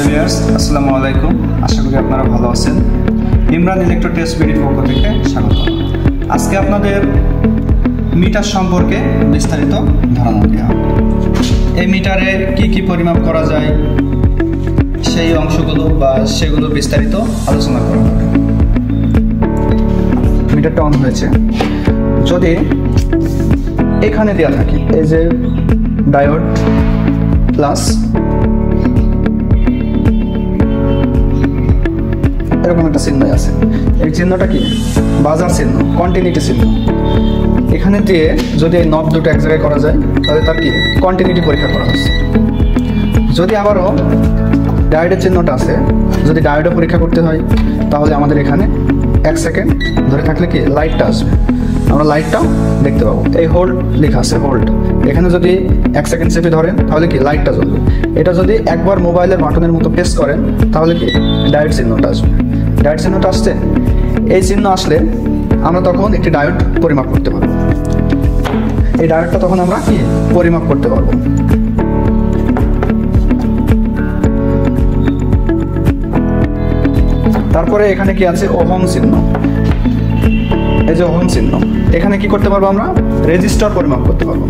Viewers আসসালামু আলাইকুম, আশা করি আপনারা ভালো আছেন। ইমরান ইলেকট্রো টেস্ট বিডির পক্ষ থেকে স্বাগত। আজকে আপনাদের মিটার সম্পর্কে বিস্তারিত ধারণা দেওয়া। এই মিটারে কি পরিমাপ করা যায় সেই অংশগুলো বা সেগুলো বিস্তারিত আলোচনা করা হবে। মিটারটা অন হয়েছে, যদি এখানে দেওয়া থাকে এই যে ডায়োড প্লাস এরকম একটা চিহ্ন আছে, এই চিহ্নটা কি বাজার চিহ্ন, কন্টিনিউটি চিহ্ন। এখানে দিয়ে যদি এই নব দুটো এক জায়গায় করা যায় তাহলে তার কি কন্টিনিউটি পরীক্ষা করা হচ্ছে। যদি আবারও ডায়োডের চিহ্নটা আছে, যদি ডায়োডে পরীক্ষা করতে হয় তাহলে আমাদের এখানে 1 সেকেন্ড ধরে থাকলে কি লাইটটা আসবে, আমরা লাইটটাও দেখতে পাবো। এই হোল্ড লেখা আছে, হোল্ড, এখানে যদি 1 সেকেন্ড চেপে ধরেন তাহলে কি লাইটটা জ্বলবে। এটা যদি একবার মোবাইলের বাটনের মতো প্রেস করেন তাহলে কি ডায়োড চিহ্নটা আসবে। ডায়োড চিহ্নটা আসছে, এই চিহ্ন আসলে আমরা তখন একটি ডায়োড পরিমাপ করতে পারবো। এই ডায়োডটা তখন আমরা কি পরিমাপ করতে পারবো। তারপরে এখানে কি আছে ওহম চিহ্ন, এই যে ওহম চিহ্ন, এখানে কি করতে পারবো আমরা রেজিস্টার পরিমাপ করতে পারবো।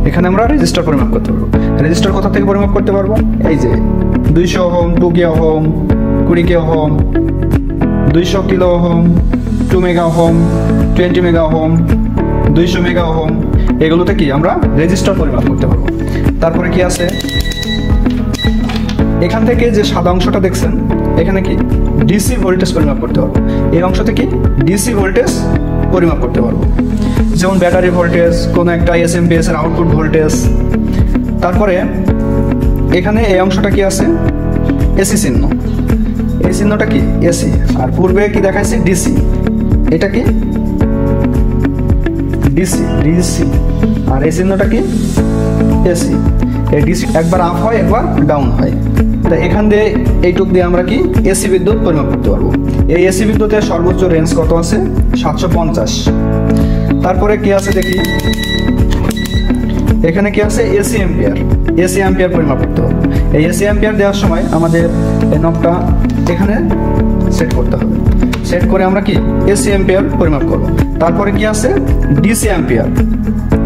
এখানে আমরা রেজিস্টার পরিমাপ করতে পারবো। রেজিস্টার কোথা থেকে পরিমাপ করতে পারবো, এই যে 200 ohm, 2K ohm, 20K ohm, 200 kilo ohm, 2 mega ohm, 20 mega ohm, 200 mega ohm, এগুলোতে কি আমরা রেজিস্টার পরিমাপ করতে পারবো। তারপরে কি আছে, এখান থেকে যে সাদা অংশটা দেখছেন এখানে কি ডিসি ভোল্টেজ পরিমাপ করতে পারবো। এই অংশ থেকে ডিসি ভোল্টেজ পরিমাপ করতে পারবো, যেমন ব্যাটারি ভোল্টেজ, কোনো একটা এসএমপিএস এর আউটপুট ভোল্টেজ। তারপরে এখানে এই অংশটা কি আছে এসি চিহ্ন, এই চিহ্নটা কি এসি, আর পূর্বে কি দেখাইছে ডিসি, এটা কি ডিসি, ডিসি, আর এই চিহ্নটা কি এসি। এই ডিসি একবার আপ হয় একবার ডাউন হয়। তা এখান দিয়ে এইটুক দিয়ে আমরা কি এসি বিদ্যুৎ পরিমাপ করতে পারবো। এই এসি বিদ্যুতের সর্বোচ্চ রেঞ্জ কত আছে 750। তারপরে কি আছে দেখি, এখানে কি আছে এসি অ্যাম্পিয়ার, এসি অ্যাম্পিয়ার পরিমাপ করতে হবে। এই এসি অ্যাম্পিয়ার দেওয়ার সময় আমাদের এই নবটা এখানে সেট করতে হবে। সেট করে আমরা কি এসি অ্যাম্পিয়ার পরিমাপ করব। তারপরে কি আছে ডিসি অ্যাম্পিয়ার,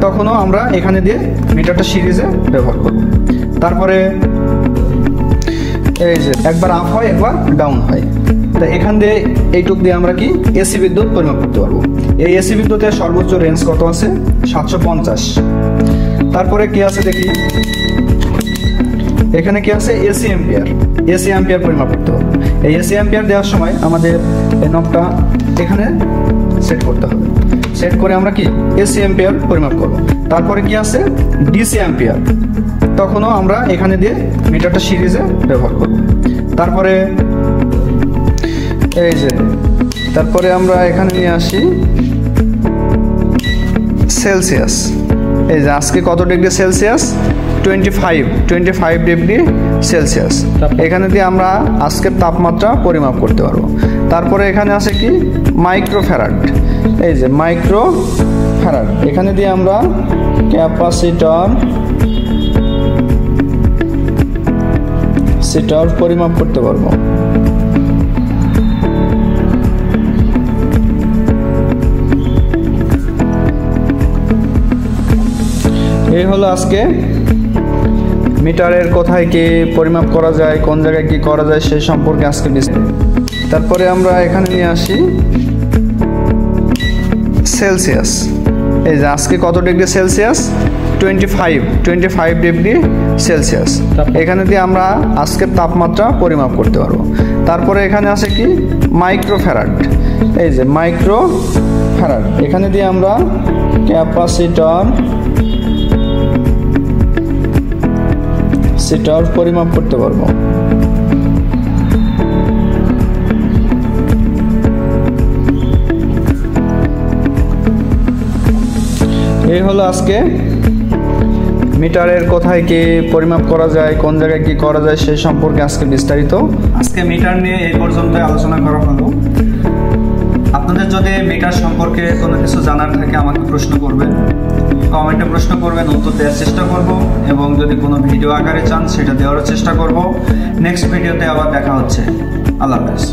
তখনও আমরা এখানে দিয়ে মিটারটা সিরিজে ব্যবহার করব। তারপরে এই যে একবার আপ হয় একবার ডাউন হয়, তা এখান দিয়ে এইটুক দিয়ে আমরা কি এসি বিদ্যুৎ পরিমাপ করতে পারবো। এই এসি বিদ্যুতের সর্বোচ্চ রেঞ্জ কত আছে 750। তারপরে কি আছে দেখি, এখানে কি আছে এসি অ্যাম্পিয়ার, এসি অ্যাম্পিয়ার পরিমাপ করতে হবে। এই এসি অ্যাম্পিয়ার দেওয়ার সময় আমাদের এই নবটা এখানে সেট করতে হবে। সেট করে আমরা কি এসি অ্যাম্পিয়ার পরিমাপ করব। তারপরে কি আছে ডিসি অ্যাম্পিয়ার, তখনও আমরা এখানে দিয়ে মিটারটা সিরিজে ব্যবহার করব। তারপরে এই যে তারপরে আমরা এখানে নিয়ে আসি সেলসিয়াস। এই যে আজকে কত ডিগ্রি সেলসিয়াস 25 ডিগ্রি সেলসিয়াস, এখানে দিয়ে আমরা আজকের তাপমাত্রা পরিমাপ করতে পারবো। তারপরে এখানে আছে কি মাইক্রোফ্যারাড, এই যে মাইক্রোফ্যারাড, এখানে দিয়ে আমরা ক্যাপাসিটর পরিমাপ করতে পারবো। এই হলো আজকে মিটারের কোথায় কি পরিমাপ করা যায়, কোন জায়গায় কি করা যায় সেই সম্পর্কে আজকে বিস্তারিত। তারপরে আমরা এখানে নিয়ে আসি সেলসিয়াস। এই যে আজকে কত ডিগ্রি সেলসিয়াস 25 ডিগ্রি সেলসিয়াস, এখানে দিয়ে আমরা আজকের তাপমাত্রা পরিমাপ করতে পারবো। তারপরে এখানে আছে কি মাইক্রোফ্যারাড, এই যে মাইক্রোফ্যারাড, এখানে দিয়ে আমরা ক্যাপাসিটর পরিমাপ করতে পারবো। এই হলো আজকে মিটারের কোথায় কি পরিমাপ করা যায়, কোন জায়গায় কি করা যায় সেই সম্পর্কে আজকে বিস্তারিত। আজকে মিটার নিয়ে এই পর্যন্ত আলোচনা করা হলো। আপনাদের যদি মিটার সম্পর্কে কোনো কিছু জানার থাকে আমাকে প্রশ্ন করবেন, কমেন্টে প্রশ্ন করবেন, উত্তর দেওয়ার চেষ্টা করব এবং যদি কোনো ভিডিও আকারে চান সেটা দেওয়ার চেষ্টা করব। নেক্সট ভিডিওতে আবার দেখা হচ্ছে। আল্লাহ হাফেজ।